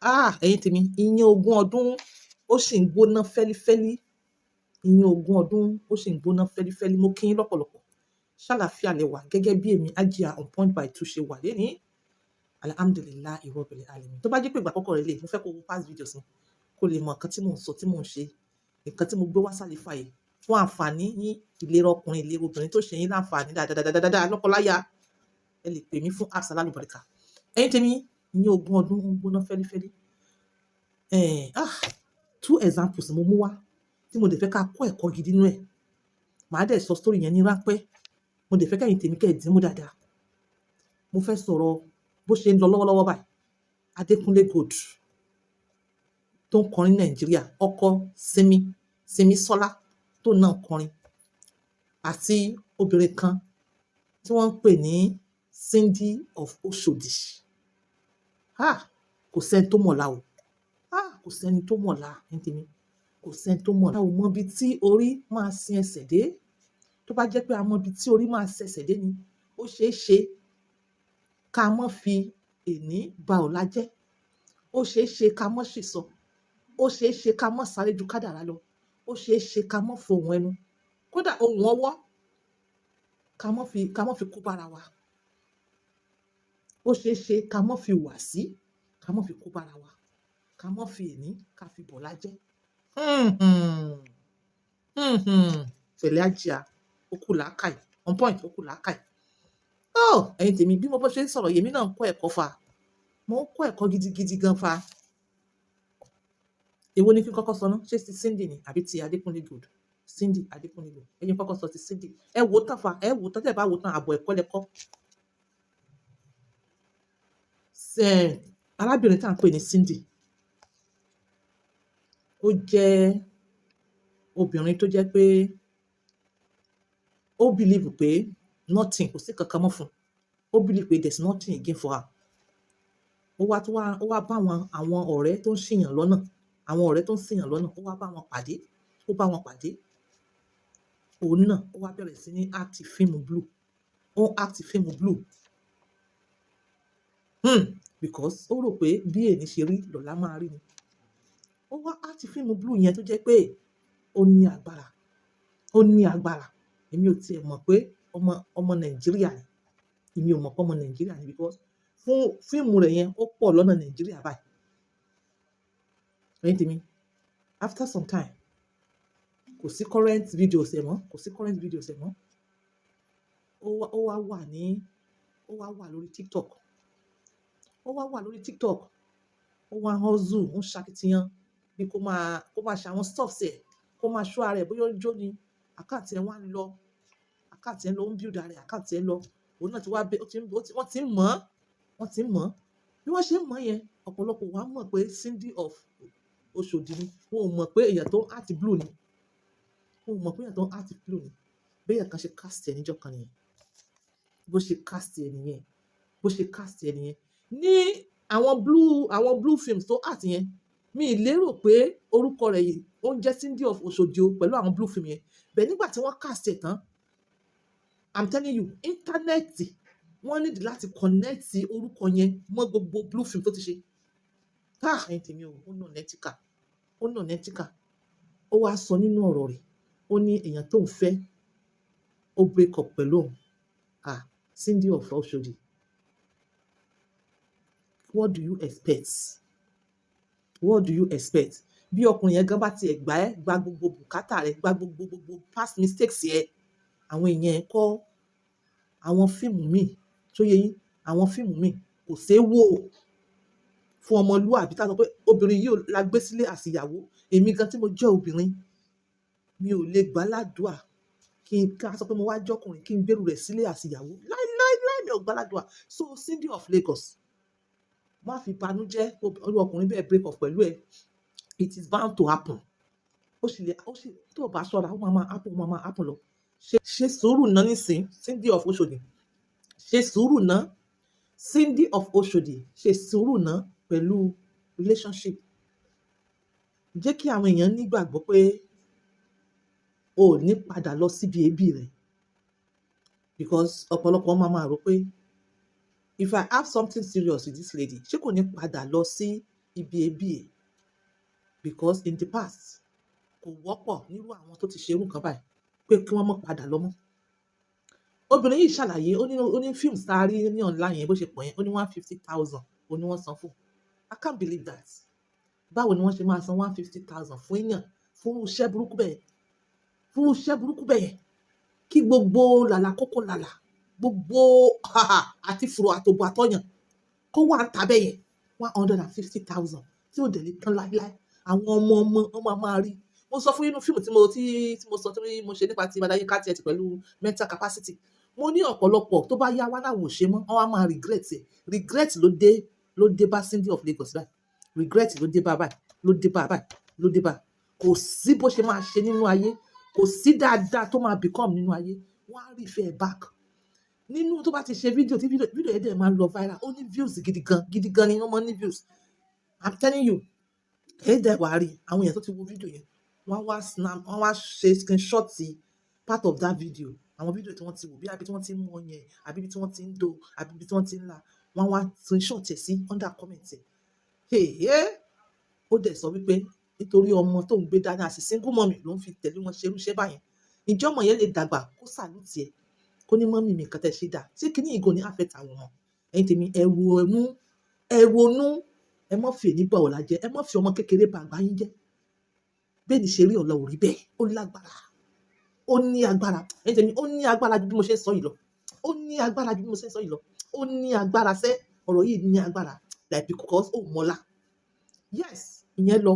ẹ̀yin tèmi, ìyẹn ogún ọdún ó sì ń gbóná fẹ́lífẹ́lí. Ìyẹn ogún ọdún ó sì ń gbóná fẹ́lífẹ́lí. Mo kí yín lọ́pọ̀lọpọ̀. Ṣàlàáfíà lẹ wà gẹ́gẹ́ bí èmi Hajia on point by 2 ṣe wà lénìí. Alhamdulillahi Rabbil Alamin. Tó bá jẹ́ pé ìgbà àkọ́kọ́ rẹ lè, mo fẹ́ kó wo past videos mi kó lè mọ nǹkan tí mò ń sọ, tí mò ń ṣe, nǹkan tí mo gbé wá sálífà yìí fún àǹfààní yín, ìlera ọkùnrin, ìlera obìnrin tó ṣe yín láǹfààní dáadáa lọ́kọláya. Ẹ lè pè mí fún apps alálùbáríkà. Ẹ̀yin tèmi, ìyẹn ogún ọdún ń gbóná fẹ́lífẹ́lí. 2 examples mo mú wá tí mo dẹ̀ fẹ́ ká kọ́ ẹ̀kọ́ gidi nínú ẹ̀. Màá dẹ̀ sọ story yẹn ní ráńpẹ́. Mo dẹ̀ fẹ́ kẹ́yin tèmi kẹ́ ẹ̀ dìímú dáadáa. Mo fẹ́ sọ̀rọ̀ bó ṣe ń lọ lọ́wọ́lọ́wọ́ báyìí. Adékúnlé Gold tó ń kọrin Nàìjíríà, ọkọ Simisola tó náà kọrin, àti obìnrin kan tí wọ́n ń pè ní Cindy of Oshodi. Kò sẹ́ni tó mọ̀la o. Kò sẹ́ni tó mọ̀la ẹ̀yin tèmi. Kò sẹ́ni tó mọ̀la. A ò mọ ibi tí orí máa sin ẹsẹ̀ dé. Tó bá jẹ́ pé a mọ ibi tí orí máa sin ẹsẹ̀ dé ni, ó ṣeé ṣe ká mọ́ fi èní ba ọ̀la jẹ́. Ó ṣeé ṣe ká mọ́ ṣì sọ. Ó ṣeé ṣe ká mọ́ sáré ju kádàrá lọ. Ó ṣeé ṣe ká mọ́ fohùn ẹnu. Kódà ohùn ọwọ́ ká mọ́ fi kó bára wa. Ó ṣeé ṣe ká mọ́ fi wà sí, ká mọ́ fi kó bára wa. Ká mọ́ fi èní ká fi bọ̀la jẹ́. Pẹ̀lẹ́ Hajia, ó kù làákàyè. On point, ó kù làákàyè. Ẹ̀yin tèmi, bí mo bá ṣe ń sọ̀rọ̀ yèmí náà ń kọ́ ẹ̀kọ́ fa. Mo ń kọ́ ẹ̀kọ́ gidigidi gan fa. Èwo ni kí n kọ́kọ́ sọ ná? Ṣé ti Cindy ni àbí ti Adékúnlé Gold? Cindy Adékúnlé Gold. Ẹ jẹ́ kọ́kọ́ sọ ti Cindy. Ẹ wò tán fa, ẹ wò tán, tẹ́ bá wò tán àbọ̀ ẹ̀kọ́ lẹ́kọ́. Arábìnrin tá à ń pè ní Cindy. Ó jẹ́ obìnrin tó jẹ́ pé ó believe pé nothing, kò sí kankan mọ́ fún un. Ó believe pé there's nothing again for her. Ó wá bá àwọn ọ̀rẹ́ tó ń ṣìyàn lọ́nà. Àwọn ọ̀rẹ́ tó ń ṣìyàn lọ́nà, ó wá bá wọn pàdé. Ó bá wọn pàdé. Òun náà ó wá bẹ̀rẹ̀ sí ní act fíìmù blue. Ó ń act fíìmù blue. Because ó rò pé bí èní ṣe rí lọ́la máa rí ni. Ó wá act fíìmù blue yẹn tó jẹ́ pé ó ní agbára. Ó ní agbára. Èmi ò tiẹ̀ mọ̀ pé ọmọ Nàìjíríà ni. Èmi ò mọ̀ pé ọmọ Nàìjíríà ni because fún fíìmù rẹ̀ yẹn ó pọ̀ lọ́nà Nàìjíríà báyìí. Ẹ̀yin tèmi, after some time, kò sí current videos ẹ̀ mọ́. Ó wá wà lórí TikTok. Ó wá hustle, ó ń ṣakitiyan bí kó máa ṣe àwọn stuffs ẹ̀, kó máa show ara ẹ̀ bóyá ó ń jó ni. Àkáǹtì ẹ̀ wá ń lọ. Àkáǹtì ẹ̀ ló ń build ara ẹ̀. Àkáǹtì ẹ̀ lọ. Òun náà ti wá wọ́n ti ń mọ̀. Bí wọ́n ṣe ń mọ̀ yẹn, ọ̀pọ̀lọpọ̀ wá mọ̀ pé Cindy of Oshodi ni. Wọn ò mọ̀ pé èèyàn tó ń act blue ni. Bí èèyàn kan ṣe cast ẹ̀ níjọ́ kan nìyẹn. Bó ṣe cast ẹ̀ nìyẹn. Ní àwọn blue films tó act yẹn, mi ì lérò pé orúkọ rẹ̀ yìí ó ń jẹ́ Cindy of Oshodi o pẹ̀lú àwọn blue film yẹn. Bẹ́ẹ̀ nígbà tí wọ́n cast ẹ̀ tán, I'm telling you, íńtánẹ́ẹ̀tì wọ́n need láti connect orúkọ yẹn mọ́ gbogbo blue film tó ti ṣe. Ẹ̀yin tèmi o, ó nà nẹ́tíkà. Ó wá sọ nínú ọ̀rọ̀ rẹ̀, ó ní èèyàn tó ń fẹ́ ó break up pẹ̀lú òun. Cindy of Oshodi. What do you expect? Bí ọkùnrin yẹn gan bá tiẹ̀ gba gbogbo bùkátà rẹ̀, gba gbogbo past mistakes yẹn, àwọn èèyàn kọ́ àwọn fíìmù míì tó yẹ yín, àwọn fíìmù míì kò ṣeé wò fún ọmọlúwàbí tá a sọ pé obìnrin yìí la gbé sílé àsìyàwó. Èmi gan tí mo jẹ́ obìnrin, mi ò lè gbà ládùúà kí n ká sọ pé mo wá jọ́kùnrin kí n gbèrú rẹ̀ sílé àsìyàwó. Láíláí mi ò gbà ládùúà. So Cindy of Lagos, má fi banújẹ́ olú ọkùnrin bẹ́ẹ̀ break up pẹ̀lú ẹ. It is bound to happen. Ó sì tó o bá ṣọ́ra, ó máa happen lọ. Ṣe sùúrù náà nísìn, Cindy of Oshodi. Ṣe sùúrù náà, Cindy of Oshodi. Ṣe sùúrù náà pẹ̀lú relationship. Jẹ́ kí àwọn èèyàn nígbàgbọ́ pé o ò ní padà lọ síbi ẹbí rẹ̀. Because ọ̀pọ̀lọpọ̀ máa rò pé if I have something serious with this lady, ṣé kò ní padà lọ sí ibi ebi ẹ̀ because in the past kò wọ́pọ̀ nírú àwọn tó ti ṣe irú nǹkan báyìí pé kí wọ́n má padà lọ mọ́. Obìnrin yìí ṣàlàyé ó ní fíìmù tá a rí ní online yẹn bó ṣe pọ̀ yẹn ó ní 150,000 ó ní wọ́n san fún. I can't believe that. Báwo ni wọ́n ṣe máa san 150,000 fún èèyàn fún iṣẹ́ burúkú bẹ́ẹ̀ yẹn kí gbogbo làlà kókó làlà gbogbo àti fùrọ̀ àtòbò àtọ̀yàn kó wà ń ta bẹ́ẹ̀ yẹn 150,000 tí ò dẹ̀ lè tán láíláí àwọn ọmọ máa rí. Mo sọ fún yín nínú fíìmù tí mo sọ tí mo ṣe nípa ti Madayinka Tiẹ̀ pẹ̀lú mental capacity. Mo ní ọ̀pọ̀lọpọ̀ tó bá yá wá láwọn ò ṣe mọ́ wọ́n á máa regret ẹ̀. Regret ló dé bá Cindy of Lagos báyìí. Regret ló dé bá báyìí. Kò sí bó ṣe máa ṣe nínú ayé. Kò sí dáadáa tó máa become nínú ayé. Wọ́n á refer back. Nínú tó bá ti ṣe fídíò tí fídíò yẹn dẹ̀ máa ń lọ viral. Ó ní views gidi gan ni wọ́n máa ń ní views. I'm telling you. Èyí dẹ̀ wá rí àwọn èèyàn tó ti wo fídíò yẹn. Wọ́n wá ṣe screenshot part of that video. Àwọn fídíò tí wọ́n ti wò bí àbí tí wọ́n ti ń mú ọyàn àbí bí tí wọ́n ti ń do àbí bí tí wọ́n ti ń la. Wọ́n wá screenshot ẹ̀ sí under comment ẹ̀. Ó dẹ̀ sọ wípé nítorí ọmọ tó ń gbé dání àti single mommy ló ń fi tẹ̀lé wọn ṣe irúṣẹ́ báyẹn. Ǹjẹ́ ọmọ yẹn lè dàgbà kó salute ẹ̀ kó ní mọ́mì mi nǹkan tẹ́ ṣe dà ṣé kíní ìgò ní affect àwọn ọmọ. Ẹ̀yin tèmi ẹ ronú ẹ má fi èní bá ọ̀la jẹ́ ẹ má fi ọmọ kékeré bá àgbà yín jẹ́. Bẹ́ẹ̀ ni ṣe rí ọ̀la ò rí bẹ́ẹ̀ ó lágbára ó ní agbára ẹ̀yin tèmi ó ní agbára ju bí mo ṣe ń sọ yìí lọ ó ní agbára ju bí mo ṣe ń sọ yìí lọ ó ní agbára sẹ́ ọ̀rọ̀ yìí ní agbára like because ó mọ́lá yes ìyẹn lọ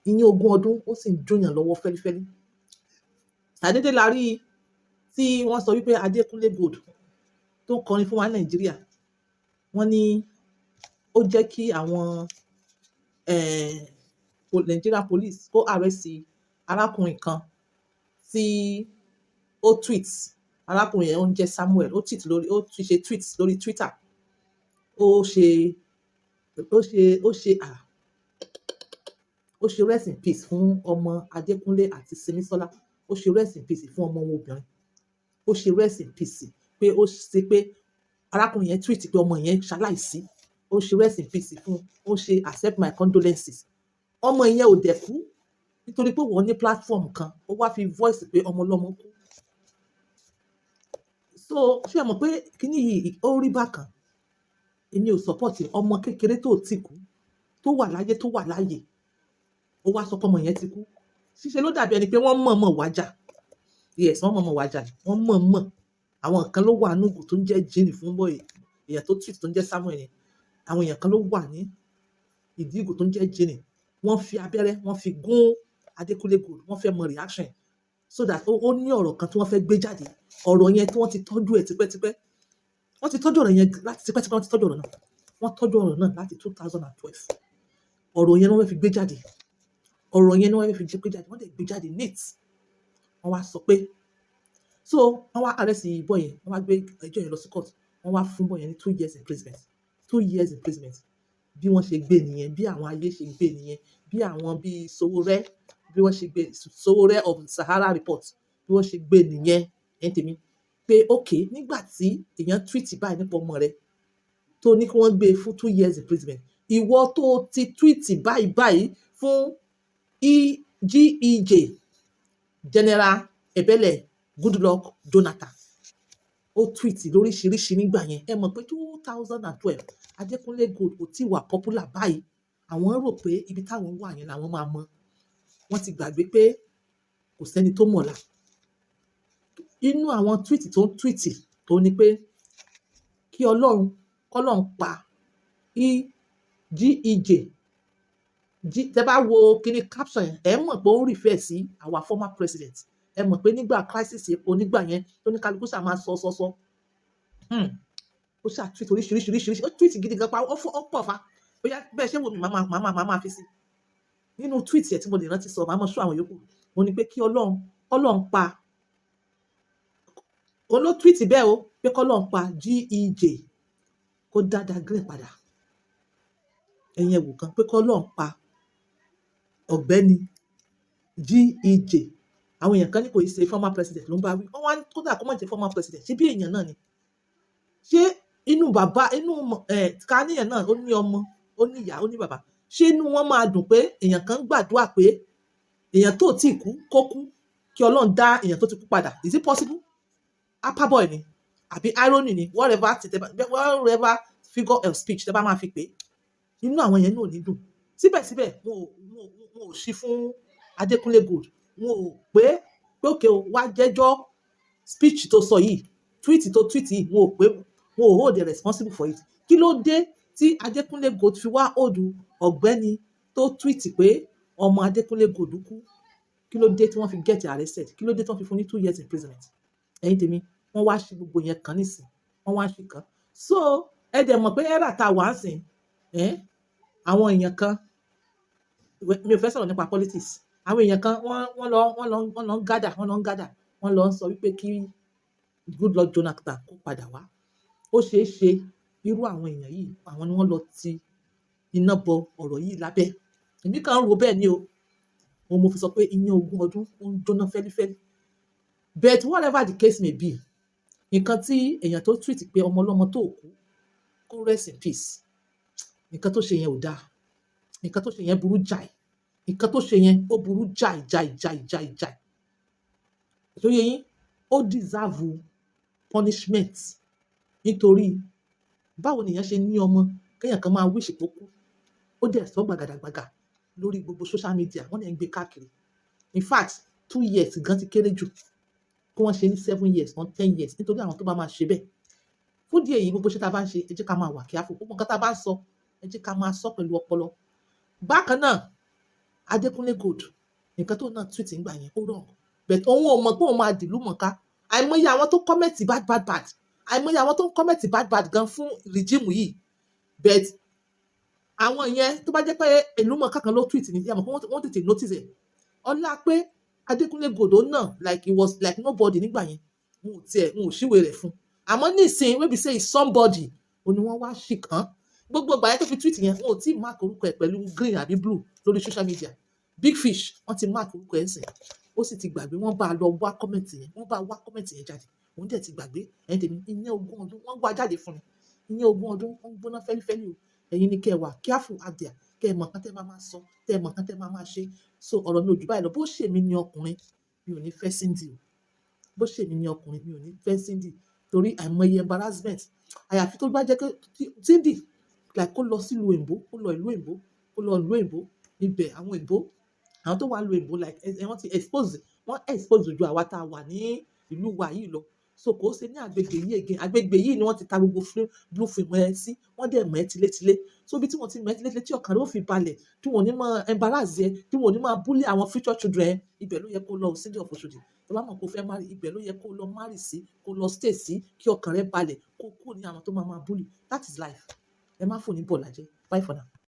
ìyẹn 20 ọdún ó sì ń jóyàn lọ́wọ́ fẹ́lifẹ́li. Ṣàdédé la rí tí wọ́n sọ wípé Adékúnlé Gold tó kọrin fún wa Nàìjíríà wọ́n ní ó jẹ́ kí àwọn Nigerian police kó arrest arákùnrin kan tí ó tweet arákùnrin yẹn ó ń jẹ́ Samuel ó ṣe tweet lórí Twitter ó ṣe rest in peace fún ọmọ Adékúnlé àti Simisola ó ṣe rest in peace fún ọmọ wọn obìnrin ó ṣe rest in peace pé ó ṣe pé arákùnrin yẹn tweet pé ọmọ yẹn ṣaláìsí ó ṣe rest in peace fún ó ṣe accept my condolences ọmọ yẹn ò dẹ̀ kú nítorí pé wọ́n ní platform kan ó wá fi voice pé ọmọ ọlọ́mọ kú. So ṣé ẹ mọ̀ pé kíní yìí ó rí bákan èmi ò support ọmọ kékeré tó ti kú tó wà láyé ó wá sọ pé ọmọ yẹn ti kú ṣíṣe ló dàbí ẹni pé wọ́n mọ̀ọ́mọ̀ wájà yes wọ́n mọ̀ọ́mọ̀ wájà wọ́n mọ̀ọ́mọ̀ àwọn kan ló wà nùgù tó ń jẹ́ jíìnì fún bọ́ èèyàn tó tweet tó ń jẹ́ Samuel yẹn àwọn èèyàn kan ló wà ní ìdí ìgò tó ń jẹ́ jíìnì wọ́n fi abẹ́rẹ́ wọ́n fi gún Adékúnlé Gold wọ́n fẹ́ mọ reaction so that ó ní ọ̀rọ̀ kan tí wọ́n fẹ́ gbé jáde ọ̀rọ̀ yẹn tí wọ́n ti tọ́jú ẹ̀ tipẹ́tipẹ́ wọ́n ti tọ́jú ọ̀rọ̀ yẹn láti tipẹ́tipẹ́ wọ́n ti tọ́jú ọ̀rọ̀ náà wọ́n tọ́jú ọ̀rọ̀ náà láti 2012 ọ̀rọ̀ yẹn ni wọ́n fẹ́ fi gbé jáde wọ́n dẹ̀ gbé jáde neat wọ́n wá sọ pé so wọ́n wá arrest boy yẹn wọ́n wá gbé ẹjọ́ yẹn lọ sí court wọ́n wá fún boy yẹn ní 2 years imprisonment 2 years imprisonment bí wọ́n ṣe gbé nìyẹn bí àwọn ayé ṣe gbé nìyẹn bí àwọn bíi Sowore bí wọ́n ṣe gbé Sowore of Sahara Report bí wọ́n ṣe gbé nìyẹn ẹ̀yin tèmi pé ok nígbà tí èèyàn tweet báyìí nípa ọmọ rẹ̀ tó ní kí wọ́n gbé fún 2 years imprisonment ìwọ tó ti tweet báyìí fún GEJ General Ebele Goodluck Jonathan ó tweet lóríṣiríṣi nígbà yẹn ẹ mọ̀ pé 2012 Adékúnlé Gold kò tí wà popular báyìí àwọn rò pé ibi táwọn wà yẹn làwọn máa mọ̀ wọ́n ti gbàgbé pé kò sẹ́ni tó mọ̀la inú àwọn tweet tó ń tweet tó ní pé kí kọ́lọ́run pa GEJ tẹ bá wo kíní caption yẹn ẹ mọ̀ pé ó ń refer sí our former president ẹ mọ̀ pé nígbà crisis epo nígbà yẹn tó ní kálukú ṣáà máa sọ ó ṣáà tweet oríṣiríṣi ó tweet gidi gan pa ó pọ̀ fa bóyá bẹ́ẹ̀ ṣé wo mi máa fi sí nínú tweet yẹn tí mo lè rántí sọ máa mọ̀ ṣọ́ àwọn yòókù mo ní pé kí ọlọ́run pa òun ló tweet bẹ́ẹ̀ o pé kọ́lọ́run pa GEJ kó dáadáa green padà ẹ̀yin ẹ̀wò kan pé kọ́lọ́run pa ọ̀gbẹ́ni GEJ àwọn èèyàn kan ní kò í ṣe former president ló ń bá wí wọ́n wá kódà kó má jẹ́ former president ṣé bí èèyàn náà ni ṣé inú bàbá káníyàn náà ó ní ọmọ ó ní ìyá ó ní bàbá ṣé inú wọn máa dùn pé èèyàn kan gbàdúrà pé èèyàn tó tí kú kó kú kí Ọlọ́run dá èèyàn tó ti kú padà? Is it possible? Hyperboy ni àbí irony ni, whatever figure of speech tẹ́ bá máa fi pè é, inú àwọn yẹn náà ò ní dùn. Síbẹ̀síbẹ̀ wọn ò ṣí fún Adékúnlé Gold, wọn ò pé òkè o wá jẹ́jọ́ speech tó sọ yìí, tweet tó tweet yìí, wọn ò hold the responsible for it. Kí ló dé tí Adékúnlé Gold fi wá hold ọ̀gbẹ́ni tó tweet pé ọmọ Adékúnlé Gold kú? Kí ló dé tí wọ́n fi get arrested? Kí ló dé tí wọ́n fi fún ní 2 years imprisonment? Ẹ̀yin tèmi, wọ́n wá ṣe gbogbo yẹn kan nísìn, wọ́n wá ṣe kan. So ẹ dẹ̀ mọ̀ pé ẹ̀rà tá a wà ń sìn, àwọn èèyàn kan, mi ò fẹ́ sọ̀rọ̀ nípa politics, àwọn èèyàn kan wọ́n lọ ń gádà, wọ́n lọ ń sọ wípé kí Goodluck Jonathan kó padà wá. Ó ṣeé ṣe irú àwọn èèyàn yìí, àwọn ni wọ́n lọ ti iná bọ ọ̀rọ̀ yìí lábẹ́. Èmi kan rò bẹ́ẹ̀ ni o, òun mo fi sọ pé iyán ogún ọdún ó ń jóná fẹ́lífẹ́lí. But whatever the case may be, nǹkan tí èèyàn tó tweet pé ọmọ ọlọ́mọ tó kú kó rest in peace, nǹkan tó ṣe yẹn ò dáa, nǹkan tó ṣe yẹn burú jáì, nǹkan tó ṣe yẹn ó burú jáì. tó yẹ yín, ó deserve punishment, nítorí báwo nìyẹn ṣe ní ọmọ kéèyàn kan máa wíṣì pókú, ó dẹ̀ sọ gbàgàdàgbàgà lórí gbogbo social media, wọ́n dẹ̀ ń gbé káàkiri. In fact 2 years gan ti kéré jù, kí wọ́n ṣe ní 7 years or 10 years, nítorí àwọn tó bá máa ṣe bẹ́ẹ̀. Fún díẹ̀ yìí, gbogbo ṣe tá a bá ń ṣe, ẹ jẹ́ ká máa wà kíáfù, gbogbo nǹkan tá a bá ń sọ, ẹ jẹ́ ká máa sọ pẹ̀lú ọpọlọ. Bákan náà, Adékúnlé Gold, nǹkan tó náà tweet ń gbà yẹn ó wrong, but òun ò mọ̀ pé òun máa dìlú mọ̀ká. Àìmọye àwọn tó kọ́mẹ̀tì bad, àìmọye àwọn tó ń kọ́mẹ̀tì bad gan fún rìjíìmù yìí, but àwọn yẹn tó bá jẹ́ pé ìlú mọ̀ká kan ló tweet ní ìyá mọ̀ pé wọ́n tètè notice ẹ̀. Ọlá pé Adékúnlé Gold náà like he was like nobody nígbà yẹn, wọn ò ṣíwèé rẹ̀ fún. Àmọ́ nísìnyí wey be say is somebody, ó ní wọ́n wá ṣì kàn. Gbogbo ìgbà yẹn tó fi tweet yẹn, wọn ò tí ì mark orúkọ ẹ̀ pẹ̀lú green àbí blue lórí social media. Big Fish wọ́n ti mark orúkọ ẹ̀ sìn, ó sì ti gbàgbé, wọ́n bá a lọ wá kọ́mẹ̀ntì yẹn jáde, òun dẹ̀ ti gbàgbé. Ẹ̀yin tèmi, ìyẹn ogún ọdún wọ́n wá jáde fún ni, ìyẹn ogún ọdún wọ́n gbóná fẹ́lífẹ́lí o. Ẹ̀yin ni kẹ́ ẹ wà careful out there, kẹ́ ẹ mọ̀ nǹkan tẹ́ máa sọ, kẹ́ ẹ mọ̀ nǹkan tẹ́ máa ṣe. So ọ̀rọ̀ mi ò jù báyìí lọ. Bó ṣe mi ni ọkùnrin, mi ò ní fẹ́ Cindy o. Bó ṣe mi ni ọkùnrin, mi ò ní fẹ́ Cindy, torí àìmọye embarrassment. Àyàfi tó bá jẹ́ pé Cindy like kó lọ sílùú òyìnbó, kó lọ ìlú òyìnbó, ibẹ̀ àwọn òyìnbó, àwọn tó wà ìlú òyìnbó like wọ́n ti expose ojú àwa tá a wà ní ìlú wa yìí lọ. So kò ṣe ní agbègbè yìí again, agbègbè yìí ni wọ́n ti ta gbogbo blue film ẹ sí, wọ́n dẹ̀ mọ̀ ẹ́ tilétilé. So bí tí wọ́n ti mọ̀ ẹ́ tilétilé tí ọkàn rẹ̀ ó fi balẹ̀, tí wọ́n ò ní máa embarrass ẹ, tí wọ́n ò ní máa bully àwọn future children ẹ, ibẹ̀ ló yẹ kó lọ Cindy of Oshodi. Tó bá mọ̀ kó fẹ́ marry, ibẹ̀ ló yẹ kó lọ marry sí, kó lọ stay sí, kí ọkàn rẹ̀ balẹ̀, kó kúrò ní àwọn tó máa bully. That is life. Ẹ má fò ní bọ̀lá jẹ́. Bye for now.